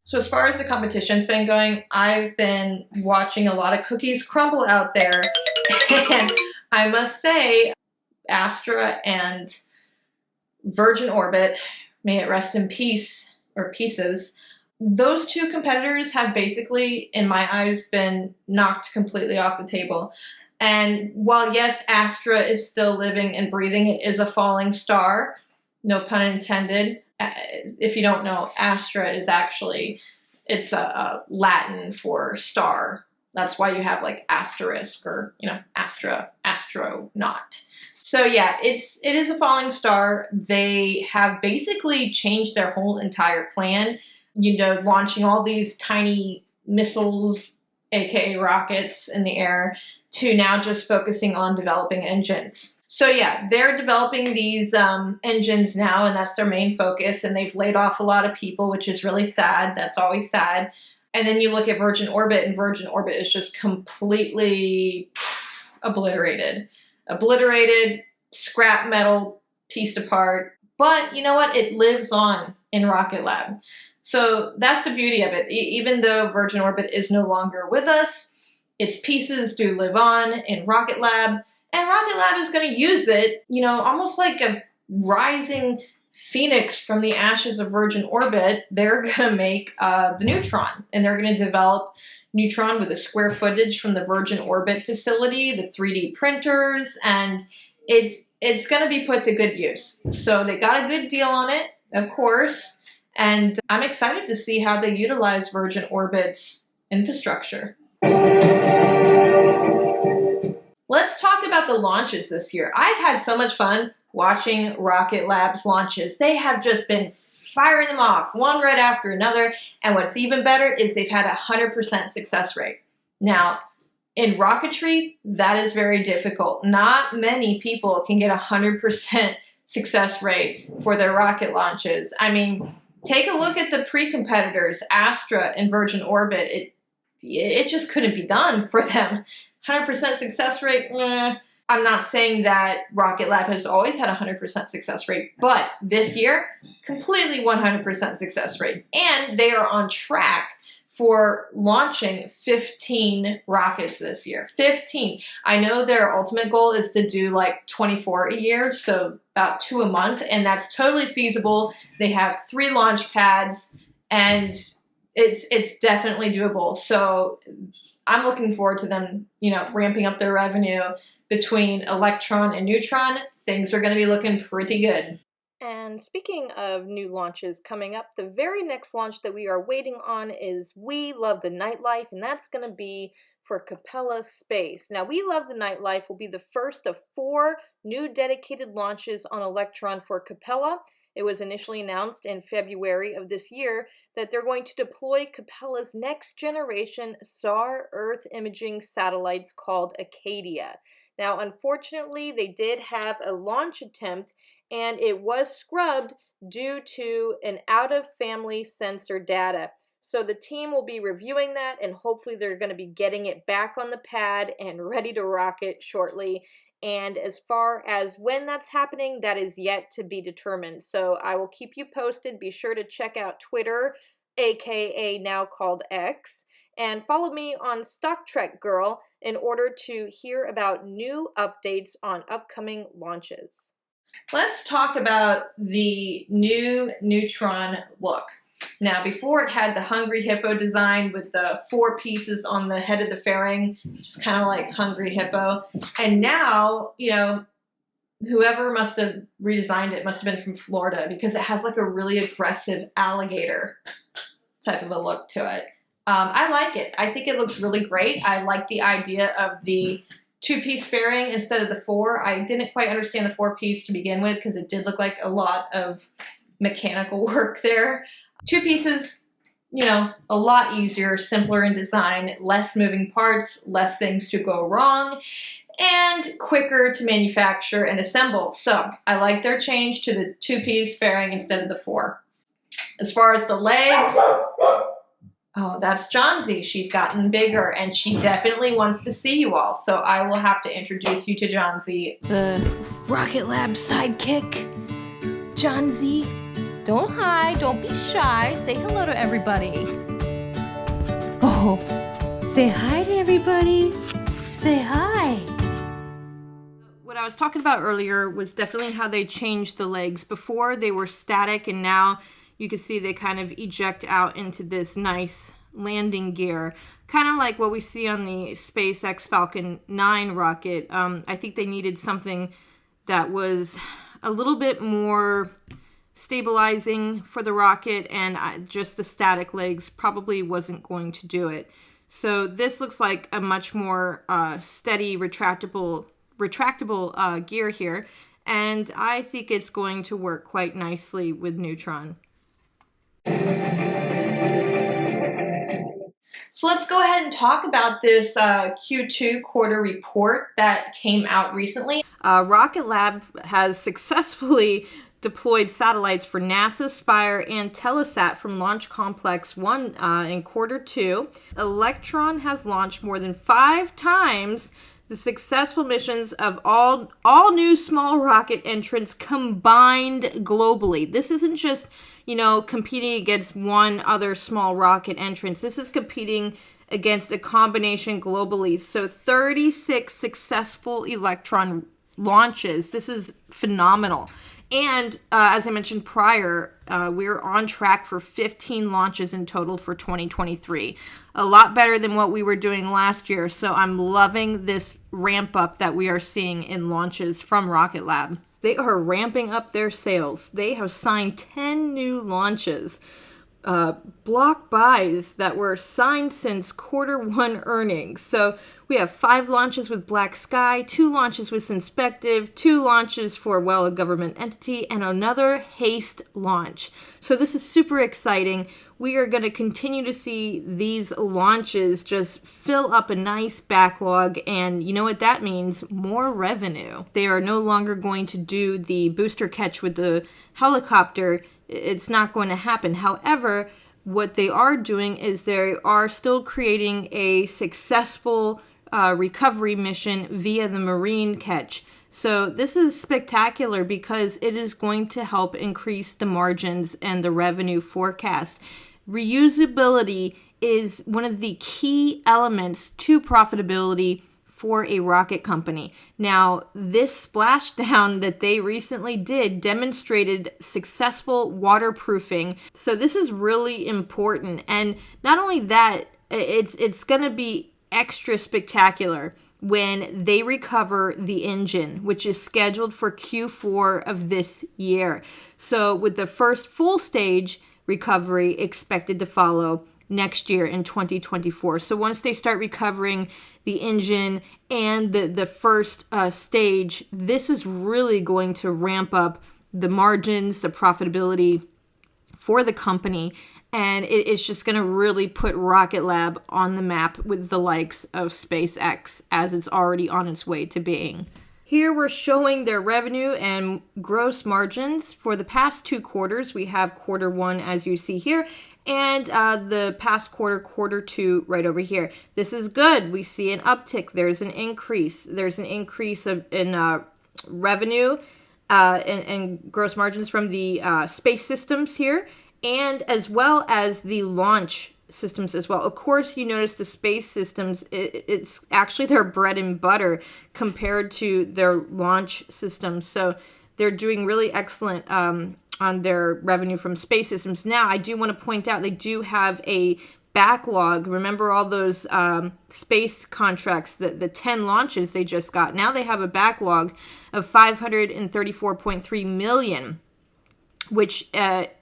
So as far as the competition's been going, I've been watching a lot of cookies crumble out there. And I must say, Astra and Virgin Orbit, may it rest in peace, or pieces, those two competitors have basically, in my eyes, been knocked completely off the table. And while yes, Astra is still living and breathing, it is a falling star, no pun intended. If you don't know, Astra is actually, it's a Latin for star. That's why you have like asterisk or, you know, astronaut. So yeah, it is a falling star. They have basically changed their whole entire plan, you know, launching all these tiny missiles, aka rockets, in the air, to now just focusing on developing engines. So yeah, they're developing these engines now, and that's their main focus, and they've laid off a lot of people, which is really sad. That's always sad. And then you look at Virgin Orbit, and Virgin Orbit is just completely obliterated. Obliterated, scrap metal, pieced apart. But you know what? It lives on in Rocket Lab. So that's the beauty of it. Even though Virgin Orbit is no longer with us, its pieces do live on in Rocket Lab. And Rocket Lab is going to use it, you know, almost like a rising phoenix from the ashes of Virgin Orbit. They're going to make the Neutron. And they're going to develop Neutron with the square footage from the Virgin Orbit facility, the 3D printers, and it's going to be put to good use. So they got a good deal on it, of course, and I'm excited to see how they utilize Virgin Orbit's infrastructure. Let's talk about the launches this year. I've had so much fun watching Rocket Lab's launches. They have just been firing them off, one right after another, and what's even better is they've had a 100% success rate. Now, in rocketry, that is very difficult. Not many people can get a 100% success rate for their rocket launches. I mean, take a look at the pre-competitors, Astra and Virgin Orbit. It just couldn't be done for them. 100% success rate, I'm not saying that Rocket Lab has always had a 100% success rate, but this year, completely 100% success rate. And they are on track for launching 15 rockets this year. 15. I know their ultimate goal is to do like 24 a year, so about 2 a month, and that's totally feasible. They have 3 launch pads, and it's definitely doable. So I'm looking forward to them, you know, ramping up their revenue between Electron and Neutron. Things are going to be looking pretty good. And speaking of new launches coming up, the very next launch that we are waiting on is We Love the Nightlife, and that's going to be for Capella Space. Now, We Love the Nightlife will be the first of 4 new dedicated launches on Electron for Capella. It was initially announced in February of this year that they're going to deploy Capella's next generation SAR Earth imaging satellites called Acadia. Now, unfortunately, they did have a launch attempt, and it was scrubbed due to an out-of-family sensor data. So the team will be reviewing that, and hopefully they're going to be getting it back on the pad and ready to rock it shortly. And as far as when that's happening, that is yet to be determined. So I will keep you posted. Be sure to check out Twitter, aka now called X, and follow me on Stock Trek Girl in order to hear about new updates on upcoming launches. Let's talk about the new Neutron look. Now, before it had the Hungry Hippo design with the 4 pieces on the head of the fairing, just kind of like Hungry Hippo. And now, you know, whoever must have redesigned it must have been from Florida, because it has like a really aggressive alligator type of a look to it. I like it. I think it looks really great. I like the idea of the 2-piece fairing instead of the 4. I didn't quite understand the 4-piece to begin with because it did look like a lot of mechanical work there. 2 pieces, you know, a lot easier, simpler in design, less moving parts, less things to go wrong, and quicker to manufacture and assemble. So I like their change to the 2-piece fairing instead of the 4. As far as the legs, oh, that's Jhansi. She's gotten bigger, and she definitely wants to see you all. So I will have to introduce you to Jhansi. The Rocket Lab sidekick, Jhansi. Don't hide, don't be shy. Say hello to everybody. Oh, say hi to everybody. Say hi. What I was talking about earlier was definitely how they changed the legs. Before they were static, and now you can see they kind of eject out into this nice landing gear. Kind of like what we see on the SpaceX Falcon 9 rocket. I think they needed something that was a little bit more stabilizing for the rocket, and just the static legs probably wasn't going to do it. So this looks like a much more steady retractable gear here, and I think it's going to work quite nicely with Neutron. So let's go ahead and talk about this Q2 quarter report that came out recently. Rocket Lab has successfully deployed satellites for NASA, Spire, and Telesat from Launch Complex 1 in quarter 2. Electron has launched more than 5 times the successful missions of all new small rocket entrants combined globally. This isn't just, competing against one other small rocket entrance. This is competing against a combination globally. So 36 successful Electron launches. This is phenomenal. And as I mentioned prior, we're on track for 15 launches in total for 2023. A lot better than what we were doing last year. So I'm loving this ramp up that we are seeing in launches from Rocket Lab. They are ramping up their sales. They have signed 10 new launches. Block buys that were signed since quarter 1 earnings. So we have 5 launches with Black Sky, 2 launches with Synspective, 2 launches for, a government entity, and another HASTE launch. So this is super exciting. We are going to continue to see these launches just fill up a nice backlog, and you know what that means? More revenue. They are no longer going to do the booster catch with the helicopter. It's not going to happen. However, what they are doing is they are still creating a successful recovery mission via the marine catch. So this is spectacular because it is going to help increase the margins and the revenue forecast. Reusability is one of the key elements to profitability for a rocket company. Now, this splashdown that they recently did demonstrated successful waterproofing. So this is really important. And not only that, it's going to be extra spectacular when they recover the engine, which is scheduled for Q4 of this year. So with the first full stage recovery expected to follow next year in 2024. So once they start recovering the engine and the first stage, this is really going to ramp up the margins, the profitability for the company. And it's just going to really put Rocket Lab on the map with the likes of SpaceX, as it's already on its way to being. Here we're showing their revenue and gross margins for the past 2 quarters. We have quarter 1, as you see here, and the past quarter 2 right over here. This is good. We see an uptick. There's an increase. There's an increase in revenue and gross margins from the space systems here, and as well as the launch systems as well. Of course, you notice the space systems, it's actually their bread and butter compared to their launch systems. So they're doing really excellent on their revenue from space systems. Now, I do want to point out they do have a backlog. Remember all those space contracts, the 10 launches they just got. Now they have a backlog of $534.3 million, which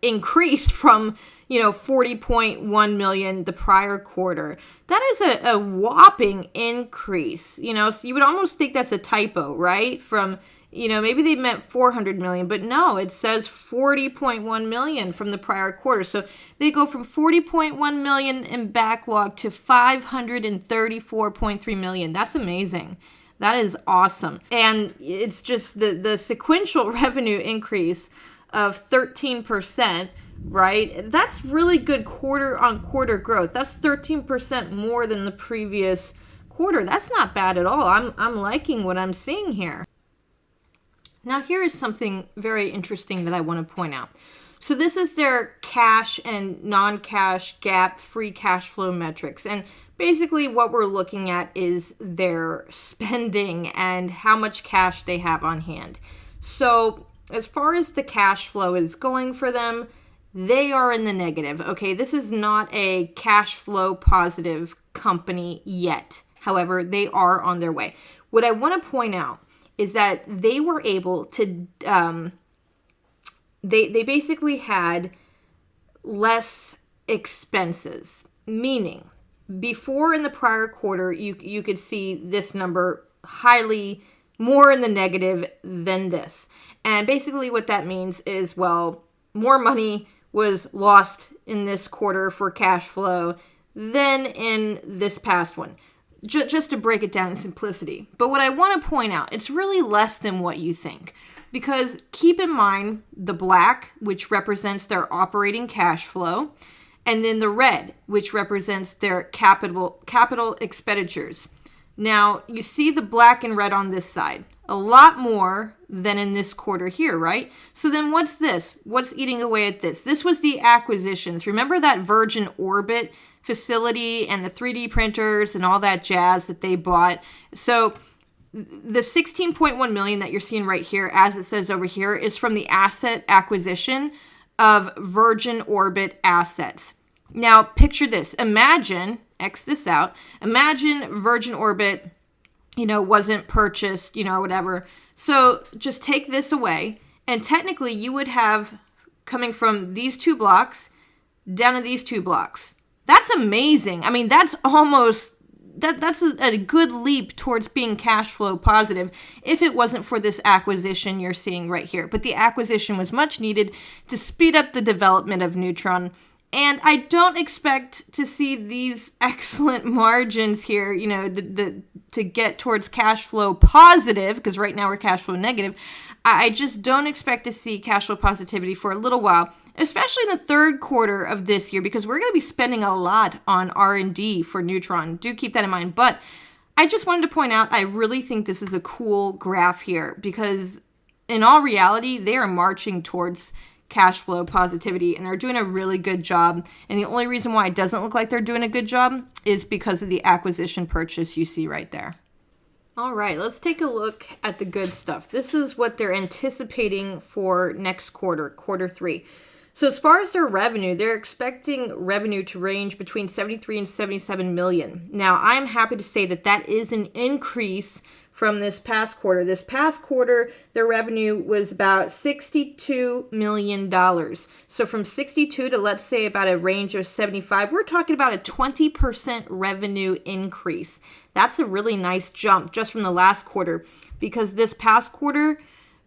increased from 40.1 million the prior quarter. That is a whopping increase. So you would almost think that's a typo, right? From maybe they meant 400 million, but no, it says 40.1 million from the prior quarter. So they go from 40.1 million in backlog to 534.3 million. That's amazing. That is awesome. And it's just the sequential revenue increase of 13%, right? That's really good quarter-on-quarter growth. That's 13% more than the previous quarter. That's not bad at all. I'm liking what I'm seeing here. Now here is something very interesting that I want to point out. So this is their cash and non-cash GAAP free cash flow metrics. And basically what we're looking at is their spending and how much cash they have on hand. So as far as the cash flow is going for them, they are in the negative. Okay, this is not a cash flow positive company yet. However, they are on their way. What I want to point out is that they were able to, they basically had less expenses, meaning before in the prior quarter, you could see this number highly more in the negative than this. And basically what that means is, well, more money was lost in this quarter for cash flow than in this past one. Just to break it down in simplicity. But what I want to point out, it's really less than what you think. Because keep in mind the black, which represents their operating cash flow, and then the red, which represents their capital expenditures. Now, you see the black and red on this side. A lot more than in this quarter here, right? So then what's this? What's eating away at this? This was the acquisitions. Remember that Virgin Orbit facility and the 3D printers and all that jazz that they bought? So the 16.1 million that you're seeing right here, as it says over here, is from the asset acquisition of Virgin Orbit assets. Now, picture this. Imagine, X this out, imagine Virgin Orbit, wasn't purchased, whatever. So just take this away, and technically you would have coming from these two blocks down to these two blocks. That's amazing. I mean, that's almost, that's a good leap towards being cash flow positive if it wasn't for this acquisition you're seeing right here. But the acquisition was much needed to speed up the development of Neutron. And I don't expect to see these excellent margins here, to get towards cash flow positive, because right now we're cash flow negative. I just don't expect to see cash flow positivity for a little while, especially in the third quarter of this year, because we're going to be spending a lot on R&D for Neutron. Do keep that in mind. But I just wanted to point out, I really think this is a cool graph here, because in all reality, they are marching towards cash flow positivity, and they're doing a really good job. And the only reason why it doesn't look like they're doing a good job is because of the acquisition purchase you see right there. All right, let's take a look at the good stuff. This is what they're anticipating for next quarter, quarter 3. So as far as their revenue, they're expecting revenue to range between 73 and 77 million. Now, I'm happy to say that that is an increase from this past quarter. This past quarter, their revenue was about $62 million. So from 62 to, let's say, about a range of 75, we're talking about a 20% revenue increase. That's a really nice jump just from the last quarter, because this past quarter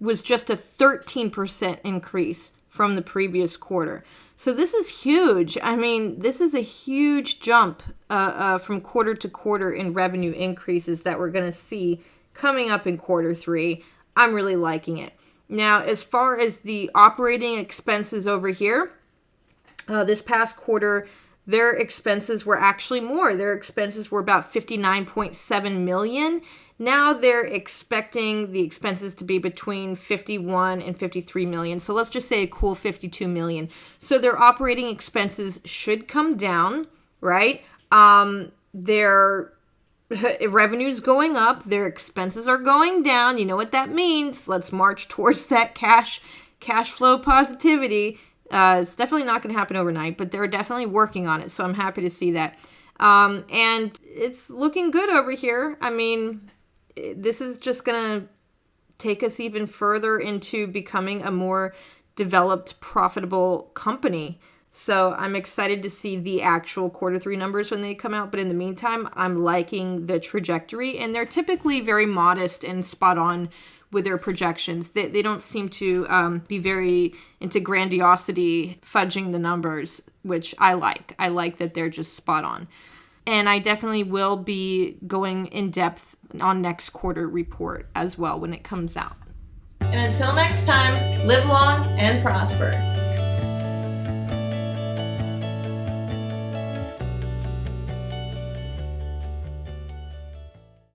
was just a 13% increase from the previous quarter. So this is huge. I mean, this is a huge jump from quarter to quarter in revenue increases that we're going to see coming up in quarter 3. I'm really liking it. Now, as far as the operating expenses over here, this past quarter, their expenses were actually more. Their expenses were about 59.7 million. Now they're expecting the expenses to be between 51 and 53 million. So let's just say a cool 52 million. So their operating expenses should come down, right? Their revenue's going up, their expenses are going down. You know what that means. Let's march towards that cash flow positivity. It's definitely not going to happen overnight, but they're definitely working on it. So I'm happy to see that. And it's looking good over here. I mean, this is just going to take us even further into becoming a more developed, profitable company. So I'm excited to see the actual quarter 3 numbers when they come out. But in the meantime, I'm liking the trajectory, and they're typically very modest and spot on with their projections. They don't seem to be very into grandiosity, fudging the numbers, which I like. I like that they're just spot on. And I definitely will be going in depth on next quarter report as well when it comes out. And until next time, live long and prosper.